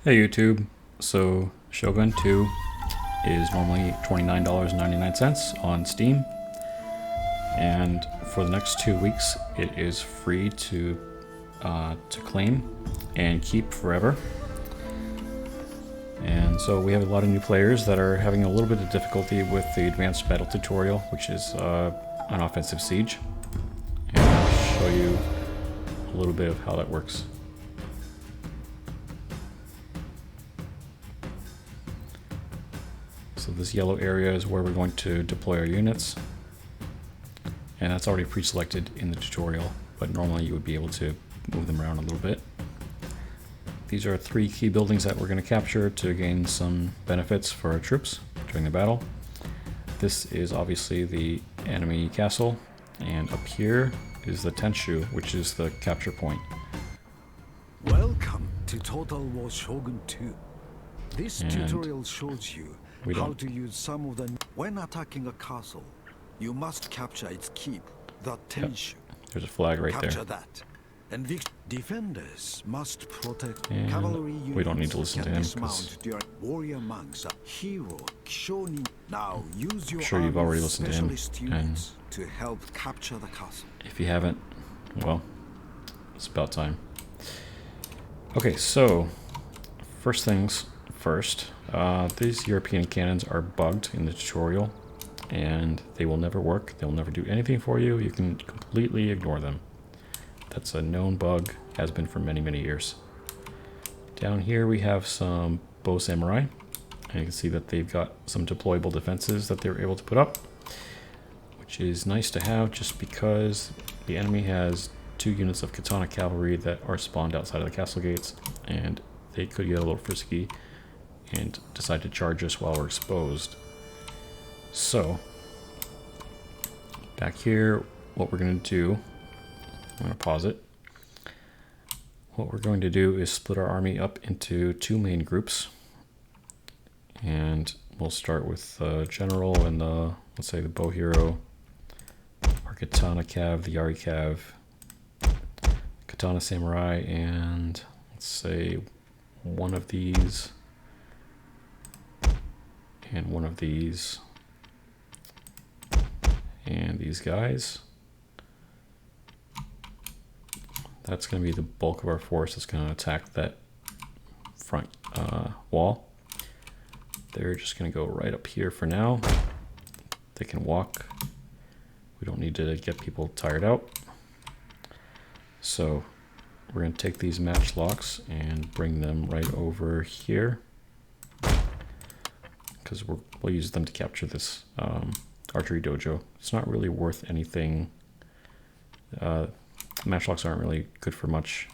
Hey YouTube, so Shogun 2 is normally $29.99 on Steam, and for the next 2 weeks it is free to claim and keep forever. And so we have a lot of new players that are having a little bit of difficulty with the advanced battle tutorial, which is an offensive siege, and I'll show you a little bit of how that works. So this yellow area is where we're going to deploy our units, and that's already pre-selected in the tutorial, but normally you would be able to move them around a little bit. These are 3 key buildings that we're going to capture to gain some benefits for our troops during the battle. This is obviously the enemy castle, and up here is the tenhu, which is the capture point. Welcome to Total War Shogun 2. This tutorial shows you how to use some of the... When attacking a castle, you must capture its keep, the tenhu. There's a flag right capture there. That. And defenders must protect and cavalry units. We don't need to listen to him because warrior monks are hero shonin. Now use your I'm sure you've already listened to him, and to help capture the castle. If you haven't, well, it's about time. Okay, so first things first, these European cannons are bugged in the tutorial, and they will never work. They'll never do anything for you. You can completely ignore them. That's a known bug, has been for many, many years. Down here we have some bow samurai, and you can see that they've got some deployable defenses that they're able to put up, which is nice to have just because the enemy has 2 units of katana cavalry that are spawned outside of the castle gates, and they could get a little frisky and decide to charge us while we're exposed. So, back here, what we're going to do, I'm going to pause it. What we're going to do is split our army up into 2 main groups, and we'll start with the general and the, let's say, the bow hero, our katana cav, the yari cav, katana samurai, and let's say one of these and one of these and these guys. That's going to be the bulk of our force that's going to attack that front wall. They're just going to go right up here for now. They can walk. We don't need to get people tired out. So we're going to take these matchlocks and bring them right over here, because we'll use them to capture this archery dojo. It's not really worth anything. Matchlocks aren't really good for much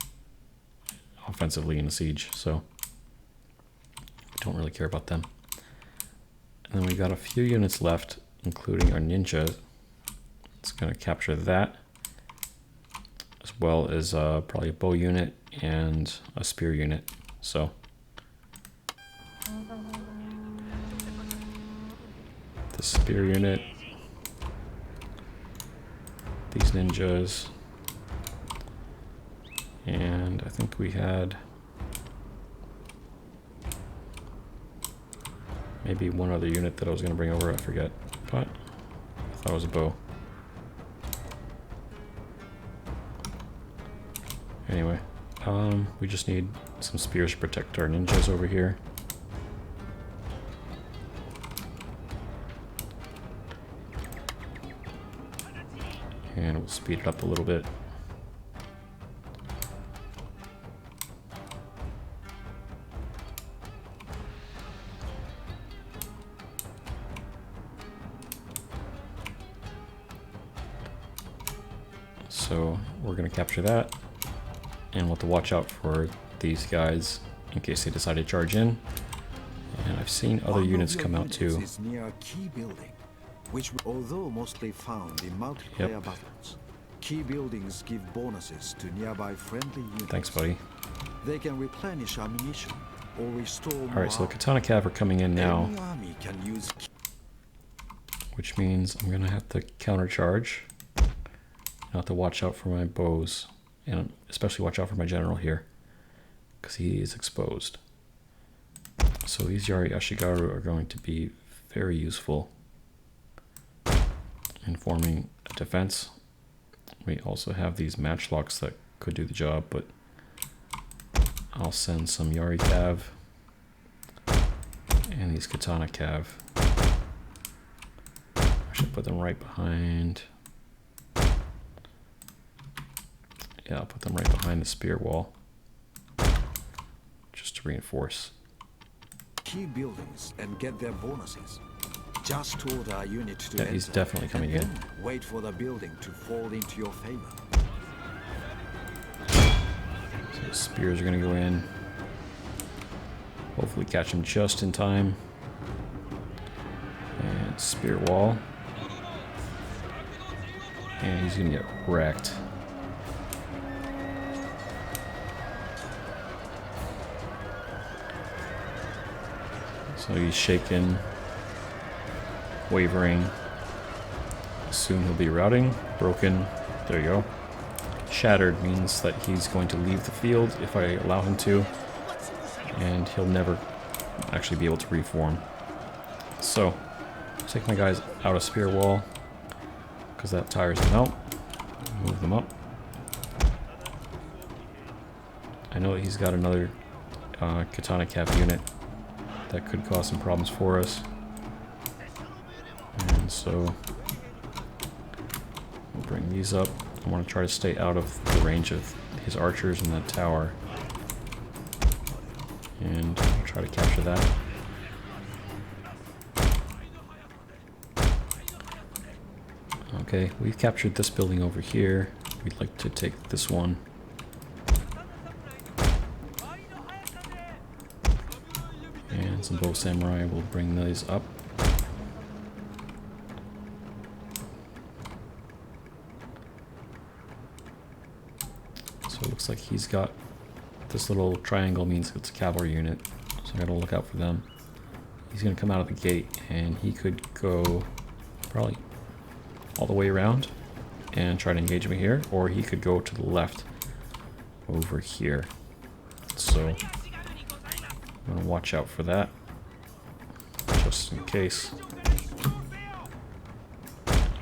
offensively in a siege, so we don't really care about them. And then we got a few units left, including our ninja. It's going to capture that, as well as probably a bow unit and a spear unit. So the spear unit, these ninjas, and I think we had maybe one other unit that I was going to bring over, I forget, but I thought it was a bow. Anyway, we just need some spears to protect our ninjas over here. And we'll speed it up a little bit. So we're going to capture that, and we'll have to watch out for these guys in case they decide to charge in. And I've seen other units come out too. Is near a key building, which, although mostly found in multiplayer battles, key buildings give bonuses to nearby friendly units. Thanks, buddy. They can replenish ammunition or restore. Alright, so the katana cav are coming in now, Any army can use which means I'm going to have to countercharge. I'll have to watch out for my bows, and especially watch out for my general here, because he is exposed. So these Yari Ashigaru are going to be very useful in forming a defense. We also have these matchlocks that could do the job, but I'll send some Yari Cav and these Katana Cav. I should put them right behind. Yeah, I'll put them right behind the spear wall, just to reinforce. Key buildings and get their bonuses. Just order a unit to Yeah, he's definitely coming in. Wait for the building to fall into your favor. So the spears are gonna go in. Hopefully catch him just in time. And spear wall. And he's gonna get wrecked. So he's shaken, wavering. Soon he'll be routing. Broken. There you go. Shattered means that he's going to leave the field if I allow him to. And he'll never actually be able to reform. So, take my guys out of spear wall, because that tires them out. Move them up. I know that he's got another Katana Cap unit that could cause some problems for us. And so we'll bring these up. I want to try to stay out of the range of his archers in that tower. And I'll try to capture that. Okay, we've captured this building over here. We'd like to take this one. And some bow samurai will bring those up. So it looks like he's got this little triangle means it's a cavalry unit, so I gotta look out for them. He's gonna come out of the gate and he could go probably all the way around and try to engage me here, or he could go to the left over here. So I'm gonna watch out for that, just in case.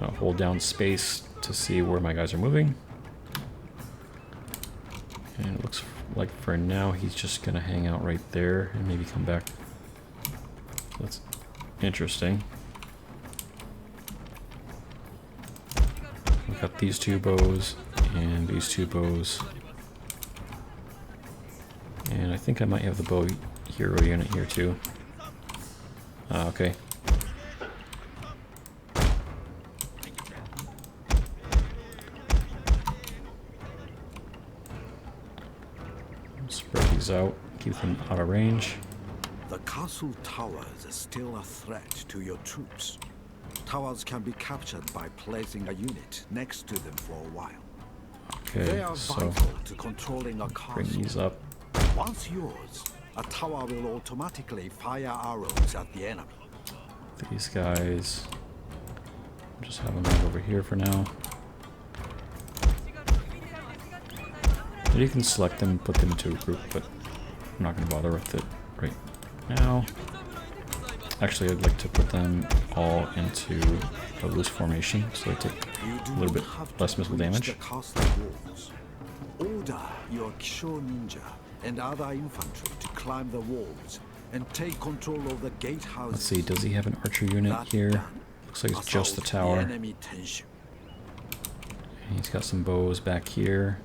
I'll hold down space to see where my guys are moving. And it looks like for now he's just gonna hang out right there and maybe come back. That's interesting. We've got these two bows and these two bows. And I think I might have the bow hero unit here too. Okay. Spread these out, keep them out of range. The castle towers are still a threat to your troops. Towers can be captured by placing a unit next to them for a while. Okay, they are so vital to controlling a castle. bring these up. Once yours, a tower will automatically fire arrows at the enemy. These guys, just have them right over here for now. And you can select them, put them into a group, but I'm not going to bother with it right now. Actually, I'd like to put them all into a loose formation, so they take a little bit less missile damage. Order your Kisho ninja and other infantry to climb the walls and take control of the gatehouse. Let's see, does he have an archer unit here? Looks like it's just the tower. And he's got some bows back here.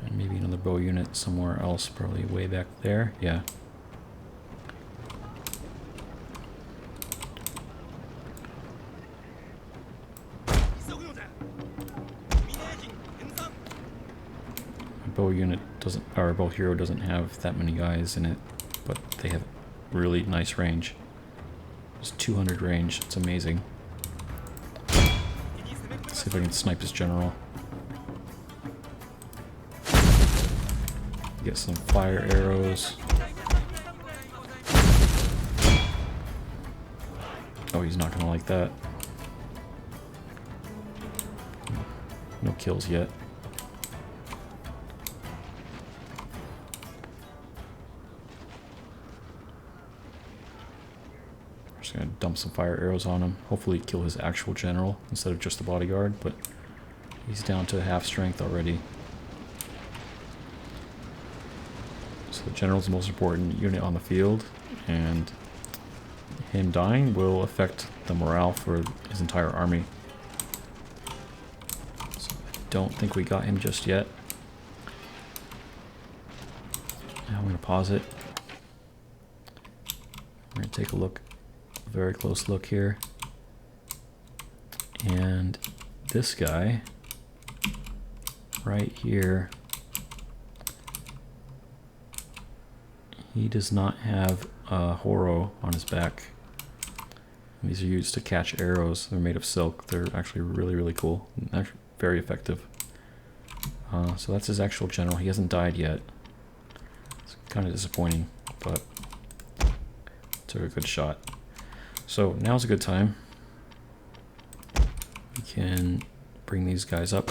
And maybe another bow unit somewhere else, probably way back there. Yeah. Bow unit doesn't, or bow hero doesn't have that many guys in it, but they have really nice range. It's 200 range, it's amazing. Let's see if I can snipe this general. Get some fire arrows. Oh, he's not gonna like that. No kills yet. just gonna dump some fire arrows on him. Hopefully kill his actual general instead of just the bodyguard, but he's down to half strength already. So the general's the most important unit on the field, and him dying will affect the morale for his entire army. So I don't think we got him just yet. Now I'm going to pause it. We're going to take a look, a very close look here. And this guy right here, he does not have a horo on his back. These are used to catch arrows. They're made of silk. They're actually really, really cool. Actually very effective. So that's his actual general. He hasn't died yet. It's kind of disappointing, but took a good shot. So now's a good time. We can bring these guys up.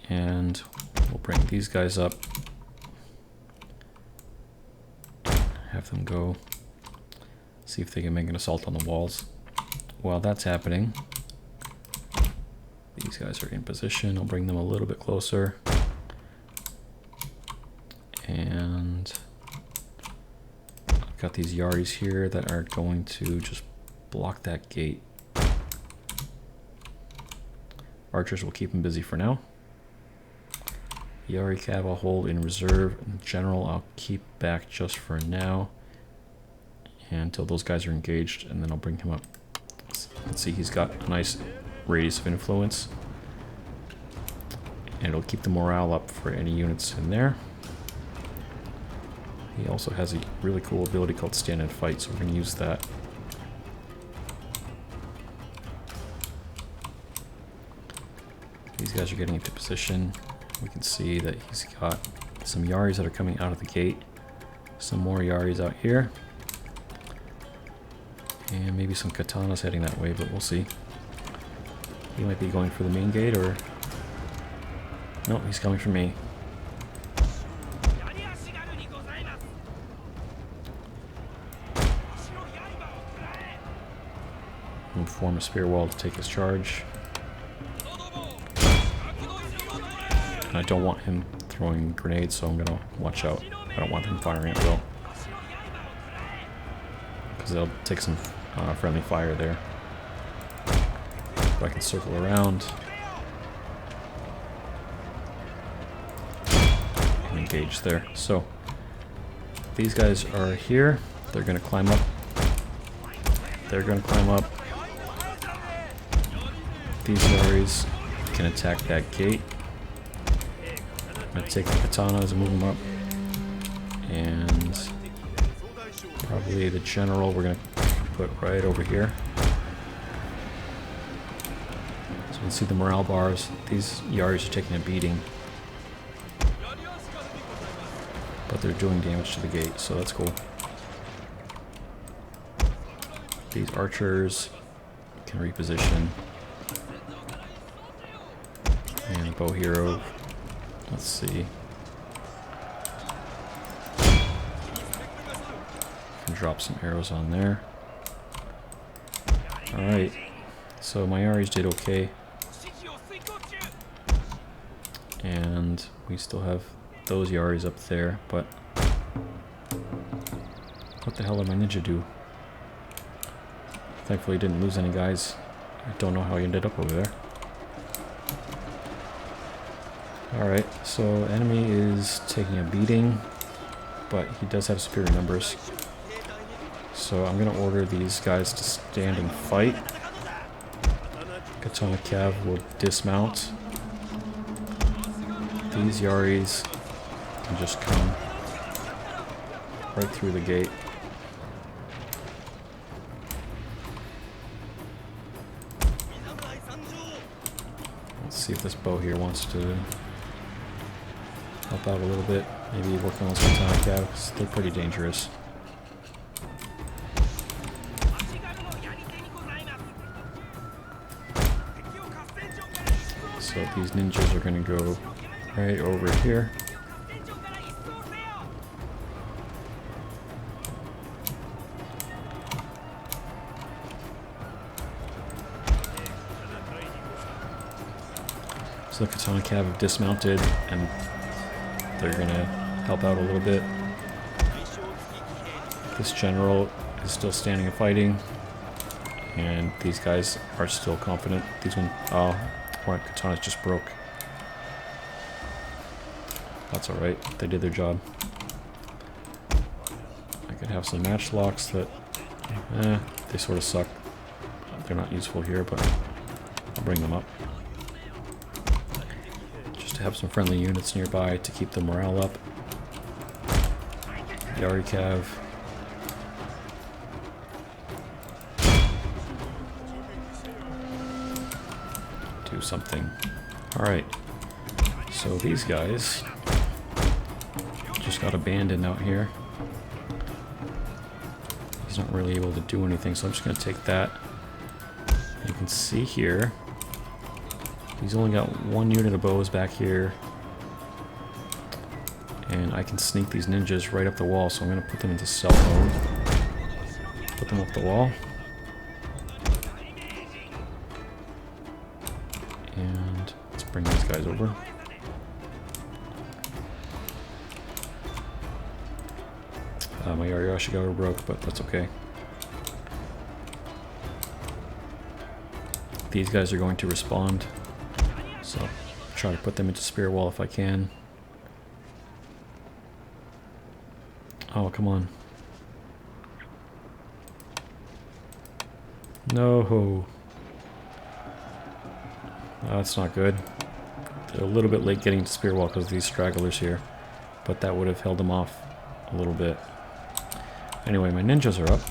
And we'll bring these guys up. Have them go. See if they can make an assault on the walls. While that's happening, these guys are in position. I'll bring them a little bit closer. And I've got these Yaris here that are going to just block that gate. Archers will keep them busy for now. Yari Cav I'll hold in reserve. General I'll keep back just for now. Until those guys are engaged, and then I'll bring him up. Let's see, he's got a nice radius of influence. And it'll keep the morale up for any units in there. He also has a really cool ability called Stand and Fight, so we're going to use that. These guys are getting into position. We can see that he's got some Yaris that are coming out of the gate. Some more Yaris out here. And maybe some katanas heading that way, but we'll see. He might be going for the main gate, or... No, he's coming for me. We'll form a spear wall to take his charge. And I don't want him throwing grenades, so I'm gonna watch out. I don't want him firing at will. Because they'll take some friendly fire there. But I can circle around and engage there. So these guys are here. They're going to climb up. They're going to climb up. These Yaris can attack that gate. I'm going to take the katanas and move them up. And probably the general we're going to put right over here. So you can see the morale bars. These Yaris are taking a beating. But they're doing damage to the gate, so that's cool. These archers can reposition. And bow hero. Let's see. Can drop some arrows on there. Alright, so my Yaris did okay. And we still have those Yaris up there, but what the hell did my ninja do? Thankfully he didn't lose any guys. I don't know how he ended up over there. Alright, so enemy is taking a beating, but he does have superior numbers. So I'm going to order these guys to stand and fight. Katana Cav will dismount. These Yaris can just come right through the gate. Let's see if this bow here wants to help out a little bit. Maybe work on those Katana Cav, because they're pretty dangerous. So these ninjas are going to go right over here. So the Katana Cav have dismounted, and they're gonna help out a little bit. This general is still standing and fighting, and these guys are still confident. These one, oh, my Katana's just broke. That's alright, they did their job. I could have some matchlocks that, they sort of suck. They're not useful here, but I'll bring them up. Just to have some friendly units nearby to keep the morale up. Yari Cav. Do something. Alright. So these guys just got abandoned out here. He's not really able to do anything, so I'm just going to take that. You can see here, he's only got one unit of bows back here. And I can sneak these ninjas right up the wall, so I'm going to put them into stealth mode. Put them up the wall. And let's bring these guys over. My Yashigawa broke, but that's okay. These guys are going to respond, so try to put them into spear wall if I can. Oh, come on. No. That's not good. They're a little bit late getting to spear wall because of these stragglers here, but that would have held them off a little bit. Anyway, my ninjas are up,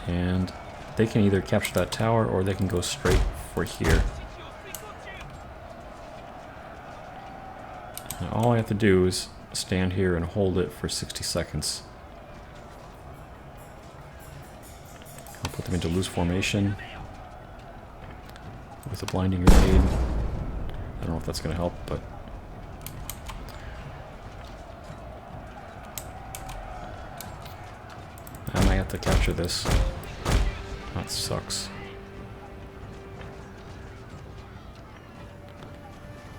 and they can either capture that tower or they can go straight for here. Now, all I have to do is stand here and hold it for 60 seconds. I'll put them into loose formation with a blinding grenade. I don't know if that's going to help, but I might have to capture this. That sucks.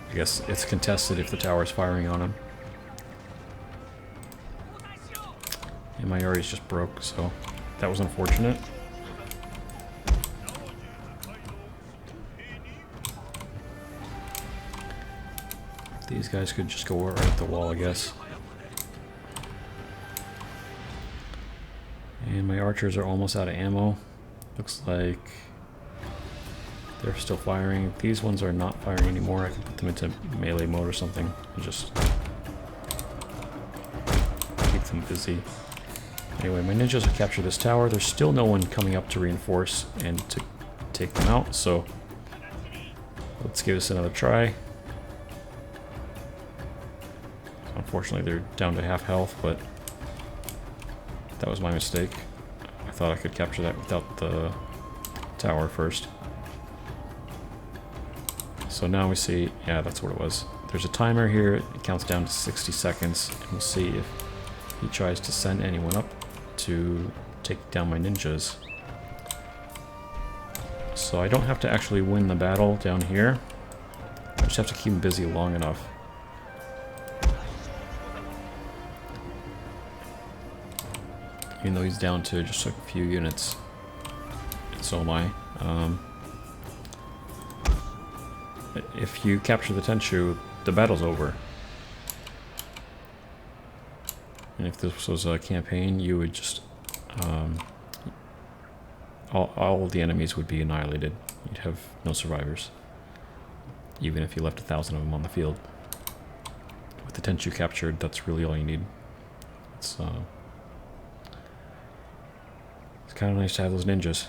I guess it's contested if the tower's firing on him. And my Yari's just broke, so that was unfortunate. These guys could just go right at the wall, I guess. And my archers are almost out of ammo. Looks like they're still firing. These ones are not firing anymore. I can put them into melee mode or something and just keep them busy. Anyway, my ninjas have captured this tower. There's still no one coming up to reinforce and to take them out, so let's give this another try. Unfortunately, they're down to half health, but that was my mistake. I thought I could capture that without the tower first. So now we see, yeah, that's what it was. There's a timer here. It counts down to 60 seconds. And we'll see if he tries to send anyone up to take down my ninjas. So I don't have to actually win the battle down here. I just have to keep him busy long enough. Even though he's down to just a few units. And so am I. If you capture the tenhu, the battle's over. And if this was a campaign, you would just... all the enemies would be annihilated. You'd have no survivors. Even if you left 1,000 of them on the field. With the tenhu captured, that's really all you need. It's kind of nice to have those ninjas.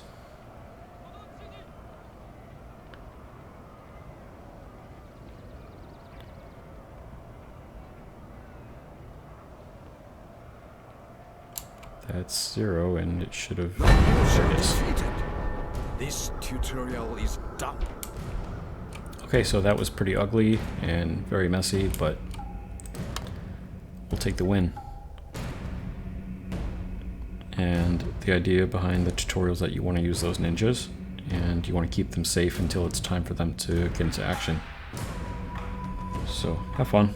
That's 0, and it should have... There it is. This tutorial is done. Okay, so that was pretty ugly and very messy, but we'll take the win. And the idea behind the tutorial is that you want to use those ninjas, and you want to keep them safe until it's time for them to get into action. So have fun.